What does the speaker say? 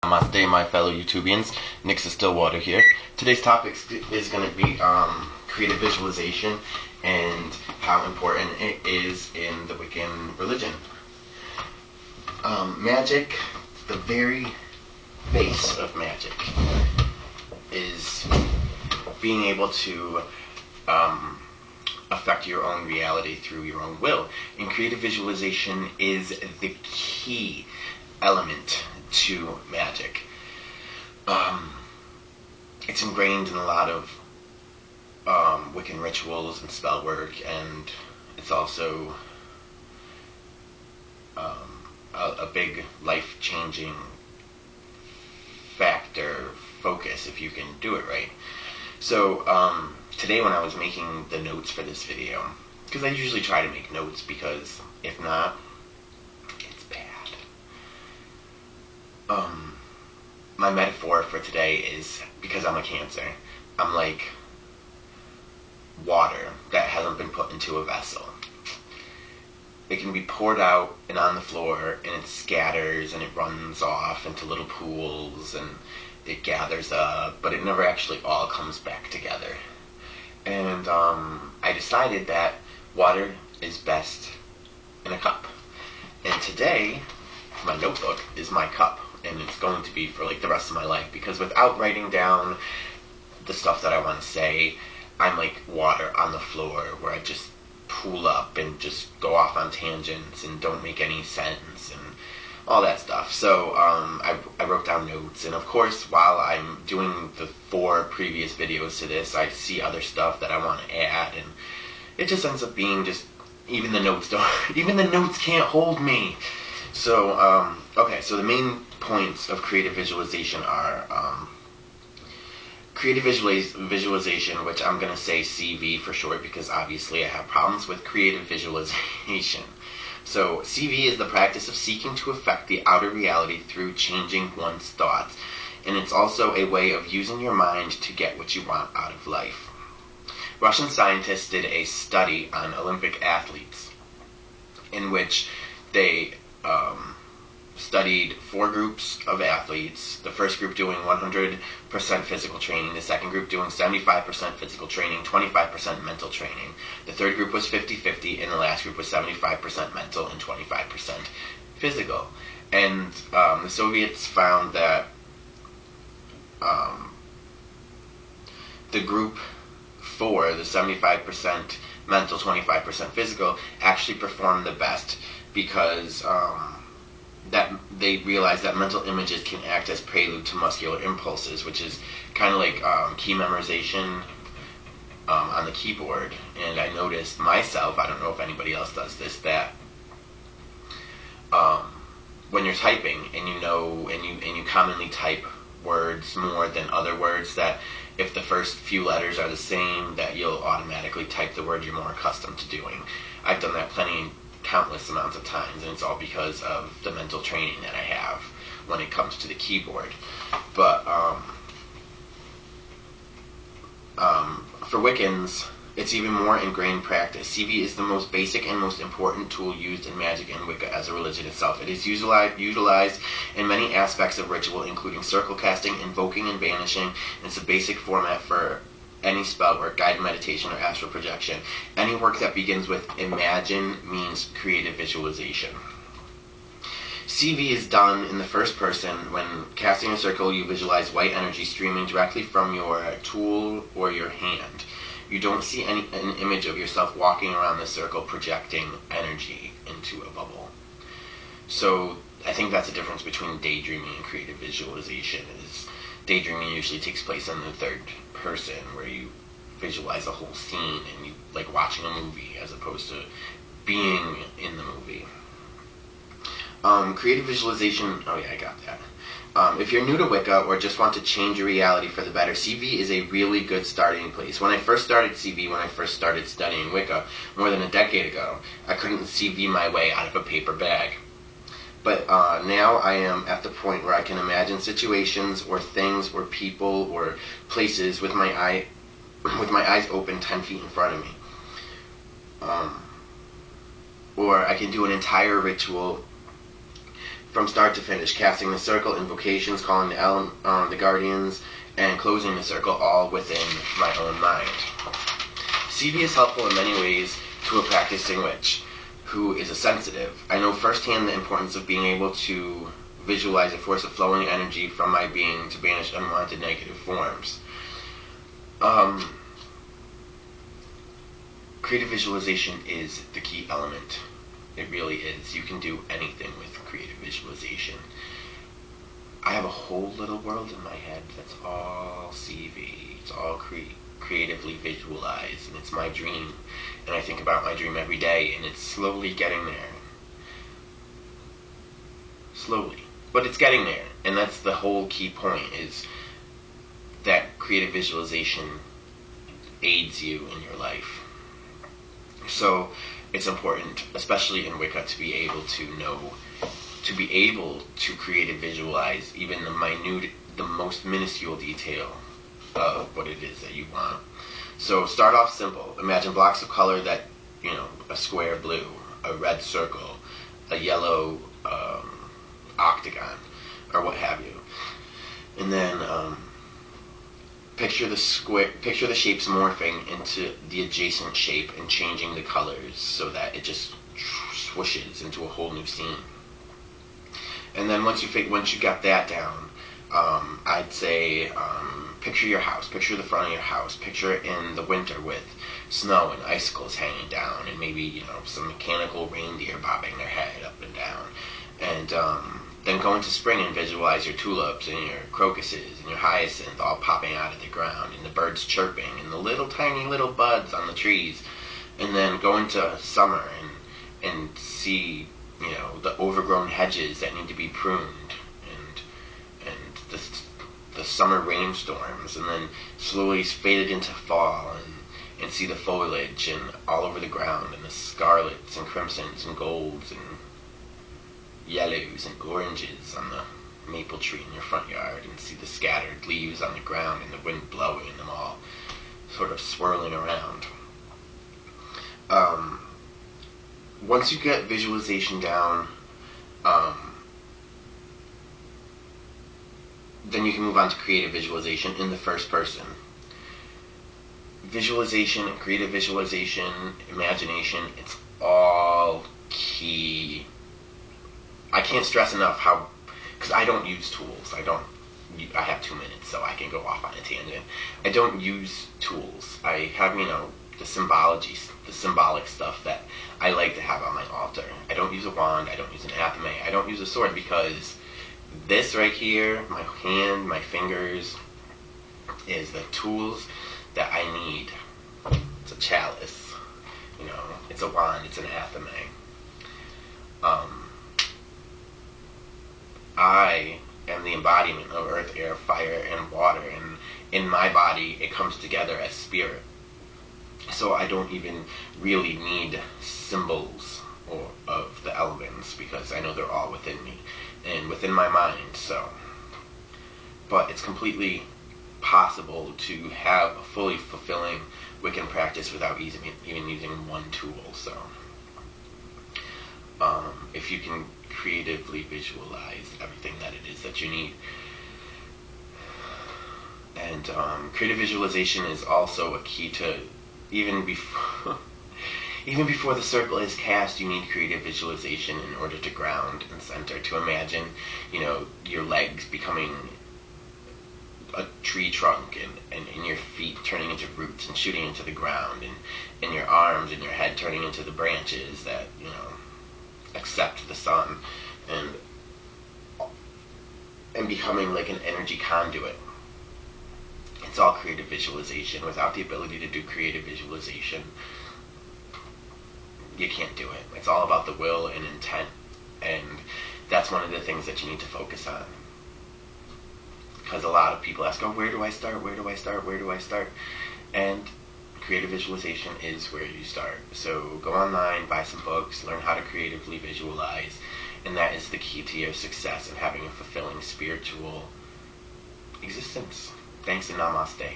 Namaste, my fellow YouTubians. Nichsa Stillwater here. Today's topic is going to be creative visualization and how important it is in the Wiccan religion. Magic, the very base of magic, is being able to affect your own reality through your own will. And creative visualization is the key element to magic. It's ingrained in a lot of Wiccan rituals and spell work, and it's also a big life-changing factor, focus, if you can do it right. So today when I was making the notes for this video, because I usually try to make notes, because if not, it's bad. My metaphor for today is, because I'm a Cancer, I'm like water that hasn't been put into a vessel. It can be poured out and on the floor, and it scatters and it runs off into little pools and it gathers up, but it never actually all comes back together. And I decided that water is best in a cup. And today, my notebook is my cup, and it's going to be for like the rest of my life, because without writing down the stuff that I want to say, I'm like water on the floor where I just pool up and just go off on tangents and don't make any sense and all that stuff. So I wrote down notes, and of course while I'm doing the 4 previous videos to this, I see other stuff that I want to add, and it just ends up being just, even the notes can't hold me. So okay, so the main points of creative visualization are creative visualization, which I'm going to say CV for short, because obviously I have problems with creative visualization. So CV is the practice of seeking to affect the outer reality through changing one's thoughts, and it's also a way of using your mind to get what you want out of life. Russian scientists did a study on Olympic athletes in which they studied 4 groups of athletes. The first group doing 100% physical training, the second group doing 75% physical training, 25% mental training. The third group was 50-50, and the last group was 75% mental and 25% physical. And the Soviets found that the group 4, the 75% mental, 25% physical, actually performed the best, because that they realized that mental images can act as prelude to muscular impulses, which is kind of like key memorization on the keyboard. And I noticed myself, I don't know if anybody else does this, that when you're typing and you know, and you commonly type words more than other words, that if the first few letters are the same, that you'll automatically type the word you're more accustomed to doing. I've done that countless amounts of times, and it's all because of the mental training that I have when it comes to the keyboard. But for Wiccans, it's even more ingrained practice. CV is the most basic and most important tool used in magic and Wicca as a religion itself. It is utilized in many aspects of ritual, including circle casting, invoking, and banishing. It's a basic format for any spell work, guided meditation, or astral projection. Any work that begins with imagine means creative visualization. CV is done in the first person. When casting a circle, you visualize white energy streaming directly from your tool or your hand. You don't see an image of yourself walking around the circle projecting energy into a bubble. So I think that's the difference between daydreaming and creative visualization. Is daydreaming usually takes place in the third person, where you visualize a whole scene and you like watching a movie as opposed to being in the movie. Creative visualization, oh yeah, I got that. If you're new to Wicca or just want to change your reality for the better, CV is a really good starting place. When I first started CV, when I first started studying Wicca more than a decade ago, I couldn't CV my way out of a paper bag. But now I am at the point where I can imagine situations or things or people or places with my eyes open 10 feet in front of me. Or I can do an entire ritual from start to finish, casting the circle, invocations, calling the guardians, and closing the circle, all within my own mind. CV is helpful in many ways to a practicing witch who is a sensitive. I know firsthand the importance of being able to visualize a force of flowing energy from my being to banish unwanted negative forms. Creative visualization is the key element. It really is. You can do anything with creative visualization. I have a whole little world in my head that's all CV. It's all creatively visualized, and it's my dream. And I think about my dream every day, and it's slowly getting there. Slowly. But it's getting there. And that's the whole key point, is that creative visualization aids you in your life. So it's important, especially in Wicca, to be able to create and visualize even the most minuscule detail of what it is that you want. So start off simple. Imagine blocks of color that, a square blue, a red circle, a yellow octagon, or what have you. And then picture the shapes morphing into the adjacent shape and changing the colors so that it just swooshes into a whole new scene. And then once you got that down, I'd say picture your house, picture the front of your house, picture it in the winter with snow and icicles hanging down, and maybe some mechanical reindeer bobbing their head up and down. And then go into spring and visualize your tulips and your crocuses and your hyacinth all popping out of the ground, and the birds chirping and the little tiny little buds on the trees. And then go into summer and see the overgrown hedges that need to be pruned, and the summer rainstorms, and then slowly fade it into fall, and see the foliage and all over the ground, and the scarlets and crimsons and golds and yellows and oranges on the maple tree in your front yard, and see the scattered leaves on the ground and the wind blowing and them all sort of swirling around. Once you get visualization down, then you can move on to creative visualization in the first person. Visualization, creative visualization, imagination, it's all key. I can't stress enough how, because I don't use tools. I have 2 minutes, so I can go off on a tangent. I don't use tools. I have, the symbolic stuff that I like to have on my altar. I don't use a wand. I don't use an athame. I don't use a sword, because this right here, my hand, my fingers, is the tools that I need. It's a chalice. It's a wand. It's an athame. I am the embodiment of earth, air, fire, and water, and in my body it comes together as spirit. So I don't even really need symbols of the elements, because I know they're all within me and within my mind. So, but it's completely possible to have a fully fulfilling Wiccan practice without even using one tool. So, if you can creatively visualize everything that it is that you need. And creative visualization is also a key to, even before the circle is cast, you need creative visualization in order to ground and center, to imagine, your legs becoming a tree trunk, and your feet turning into roots and shooting into the ground, and your arms and your head turning into the branches that, accept the sun, and becoming like an energy conduit. It's all creative visualization. Without the ability to do creative visualization, you can't do it. It's all about the will and intent, and that's one of the things that you need to focus on. Because a lot of people ask, where do I start? Where do I start? Where do I start? And creative visualization is where you start. So go online, buy some books, learn how to creatively visualize, and that is the key to your success in having a fulfilling spiritual existence. Thanks and namaste.